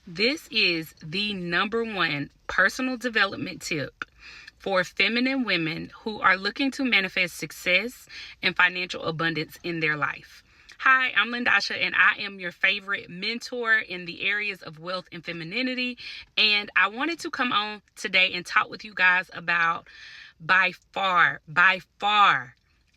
This is the number one personal development tip for feminine women who are looking to manifest success and financial abundance in their life. Hi, I'm Lyndosha, and I am your favorite mentor in the areas of wealth and femininity. And I wanted to come on today and talk with you guys about by far,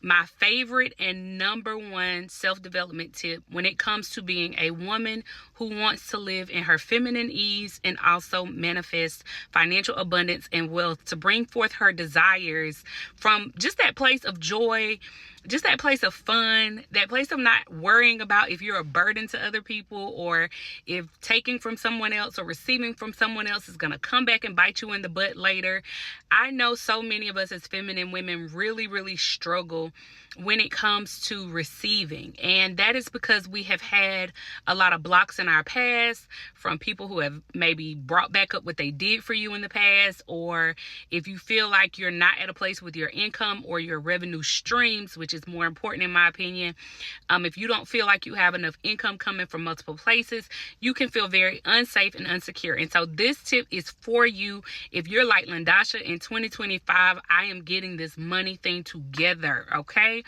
my favorite and number one self-development tip when it comes to being a woman who wants to live in her feminine ease and also manifest financial abundance and wealth to bring forth her desires from just that place of joy, just that place of fun, that place of not worrying about if you're a burden to other people or if taking from someone else or receiving from someone else is going to come back and bite you in the butt later. I know so many of us as feminine women really struggle when it comes to receiving. And that is because we have had a lot of blocks in our past from people who have maybe brought back up what they did for you in the past, or if you feel like you're not at a place with your income or your revenue streams, which is more important in my opinion. If you don't feel like you have enough income coming from multiple places, you can feel very unsafe and insecure. And so this tip is for you. If you're like Lyndosha in 2025, I am getting this money thing together, okay?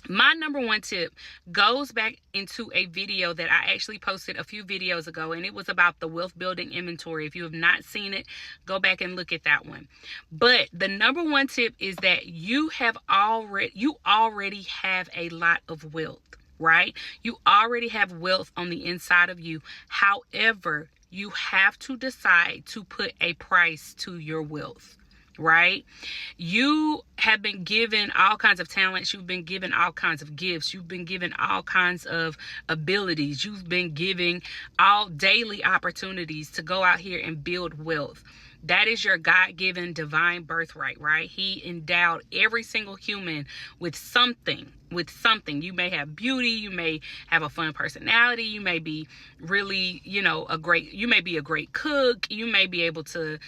My number one tip goes back into a video that I actually posted a few videos ago, and it was about the wealth building inventory. If you have not seen it, go back and look at that one. But the number one tip is that you already have a lot of wealth, right? You already have wealth on the inside of you. However, you have to decide to put a price to your wealth. Right? You have been given all kinds of talents. You've been given all kinds of gifts. You've been given all kinds of abilities. You've been given all daily opportunities to go out here and build wealth. That is your God-given divine birthright, right? He endowed every single human with something. You may have beauty, you may have a fun personality, you may be really, you may be a great cook, you may be able to,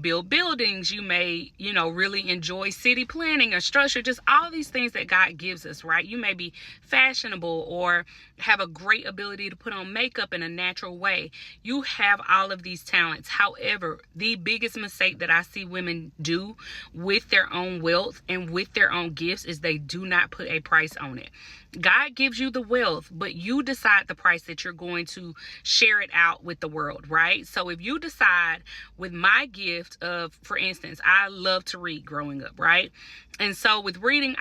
build buildings, you may, really enjoy city planning or structure, just all these things that God gives us, right? You may be fashionable or have a great ability to put on makeup in a natural way. You have all of these talents. However, the biggest mistake that I see women do with their own wealth and with their own gifts is they do not put a price on it. God gives you the wealth, but you decide the price that you're going to share it out with the world, right? So if you decide with my gift of, for instance, I love to read growing up, right? And so with reading,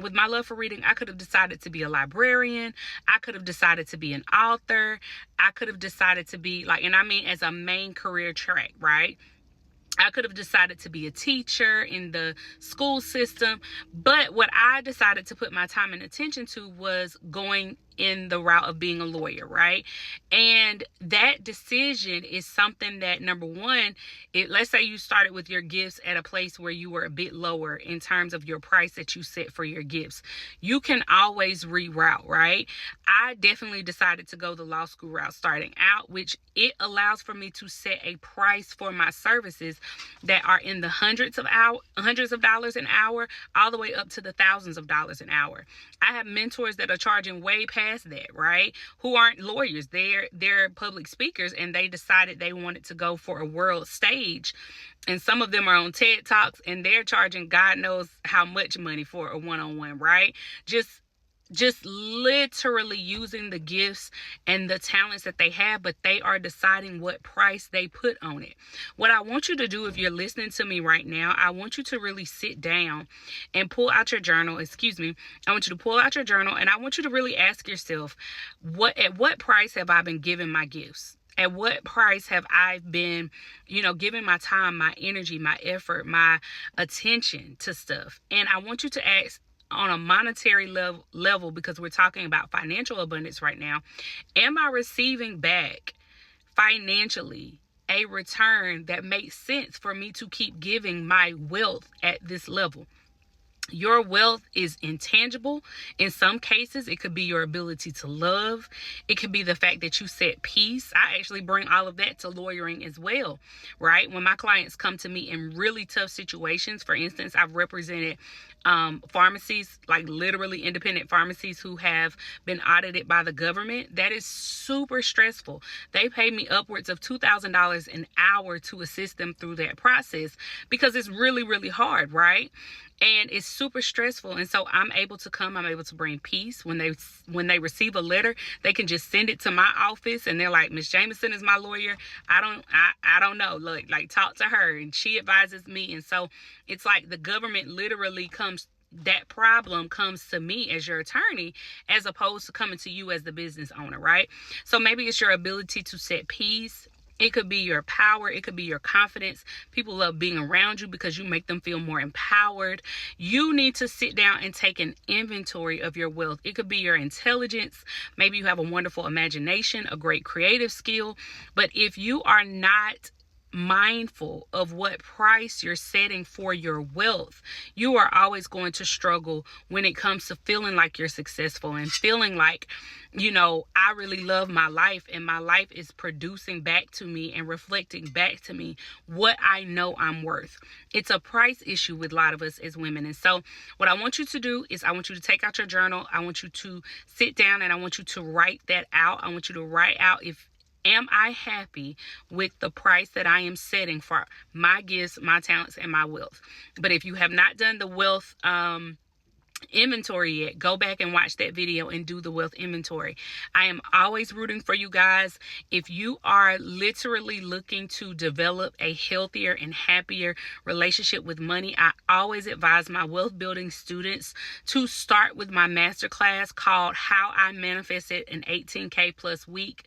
with my love for reading, I could have decided to be a librarian. I could have decided to be an author. I could have decided to be as a main career track, right? I could have decided to be a teacher in the school system, but what I decided to put my time and attention to was going in the route of being a lawyer, right? And that decision is something that, number one, let's say you started with your gifts at a place where you were a bit lower in terms of your price that you set for your gifts. You can always reroute, right? I definitely decided to go the law school route starting out, which it allows for me to set a price for my services that are in the hundreds of dollars an hour, all the way up to the thousands of dollars an hour. I have mentors that are charging way past that, right? Who aren't lawyers. They're public speakers, and they decided they wanted to go for a world stage. And some of them are on TED Talks, and they're charging God knows how much money for a one-on-one, right? Just literally using the gifts and the talents that they have, but they are deciding what price they put on it. What I want you to do, if you're listening to me right now, I want you to really sit down and pull out your journal. I want you to pull out your journal, and I want you to really ask yourself, at what price have I been giving my gifts? At what price have I been, giving my time, my energy, my effort, my attention to stuff? And I want you to ask, on a monetary level, because we're talking about financial abundance right now, am I receiving back financially a return that makes sense for me to keep giving my wealth at this level? Your wealth is intangible. In some cases, it could be your ability to love. It could be the fact that you set peace. I actually bring all of that to lawyering as well, right? When my clients come to me in really tough situations, for instance, I've represented pharmacies, like literally independent pharmacies who have been audited by the government. That is super stressful. They pay me upwards of $2,000 an hour to assist them through that process because it's really, really hard, right? And it's super stressful. And so I'm able to bring peace. When they receive a letter, they can just send it to my office and they're like, Miss Jameson is my lawyer. I don't know. Like talk to her and she advises me. And so it's like the government literally that problem comes to me as your attorney, as opposed to coming to you as the business owner, right? So maybe it's your ability to set peace. It could be your power. It could be your confidence. People love being around you because you make them feel more empowered. You need to sit down and take an inventory of your wealth. It could be your intelligence. Maybe you have a wonderful imagination, a great creative skill. But if you are not mindful of what price you're setting for your wealth, you are always going to struggle when it comes to feeling like you're successful and feeling like, I really love my life and my life is producing back to me and reflecting back to me what I know I'm worth. It's a price issue with a lot of us as women. And so what I want you to do is I want you to take out your journal. I want you to sit down and I want you to write that out. I want you to write out, am I happy with the price that I am setting for my gifts, my talents, and my wealth? But if you have not done the wealth inventory yet, go back and watch that video and do the wealth inventory. I am always rooting for you guys. If you are literally looking to develop a healthier and happier relationship with money, I always advise my wealth building students to start with my masterclass called How I Manifested an 18K plus week.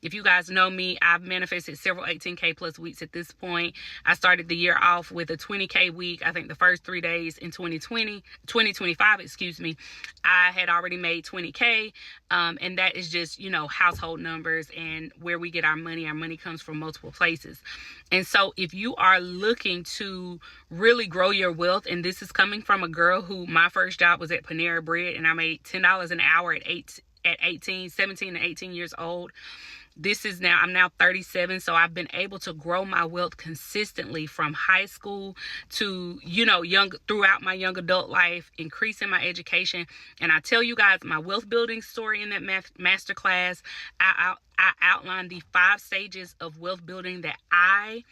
If you guys know me, I've manifested several 18K plus weeks at this point. I started the year off with a 20K week. I think the first 3 days in 2025, I had already made 20K. And that is just, household numbers and where we get our money. Our money comes from multiple places. And so if you are looking to really grow your wealth, and this is coming from a girl who my first job was at Panera Bread and I made $10 an hour at 17 and 18 years old. I'm now 37, so I've been able to grow my wealth consistently from high school to, throughout my young adult life, increasing my education. And I tell you guys, my wealth building story in that masterclass, I outlined the 5 stages of wealth building that I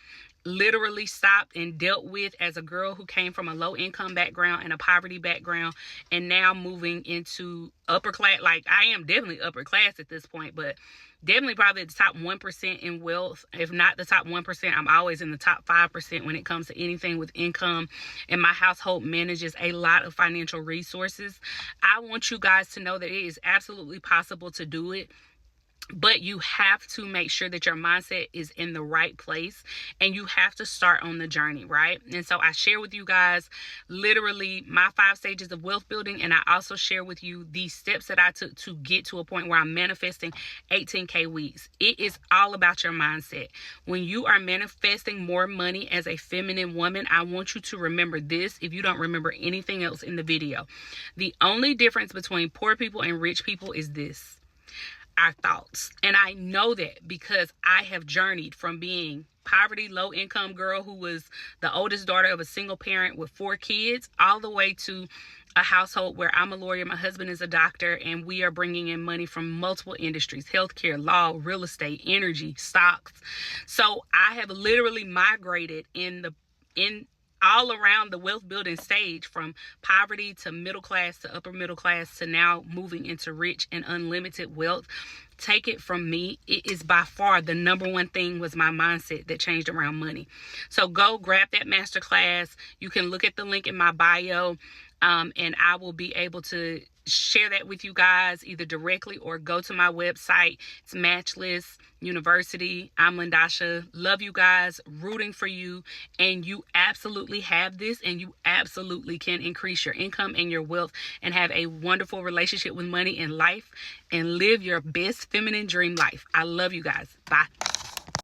literally stopped and dealt with as a girl who came from a low income background and a poverty background, and now moving into upper class. Like, I am definitely upper class at this point, but definitely probably the top 1% in wealth. If not the top 1%, I'm always in the top 5% when it comes to anything with income. And my household manages a lot of financial resources. I want you guys to know that it is absolutely possible to do it. But you have to make sure that your mindset is in the right place and you have to start on the journey, right? And so I share with you guys literally my 5 stages of wealth building. And I also share with you the steps that I took to get to a point where I'm manifesting 18K weeks. It is all about your mindset. When you are manifesting more money as a feminine woman, I want you to remember this if you don't remember anything else in the video. The only difference between poor people and rich people is this: our thoughts. And I know that because I have journeyed from being poverty, low income girl who was the oldest daughter of a single parent with 4 kids, all the way to a household where I'm a lawyer, my husband is a doctor, and we are bringing in money from multiple industries: healthcare, law, real estate, energy, stocks. So I have literally migrated in all around the wealth building stage, from poverty to middle class to upper middle class to now moving into rich and unlimited wealth. Take it from me, it is by far the number one thing was my mindset that changed around money. So go grab that masterclass. You can look at the link in my bio, and I will be able to share that with you guys either directly or go to my website. It's Matchless University. I'm Lyndosha. Love you guys, rooting for you, and you absolutely have this, and you absolutely can increase your income and your wealth and have a wonderful relationship with money and life and live your best feminine dream life. I love you guys. Bye.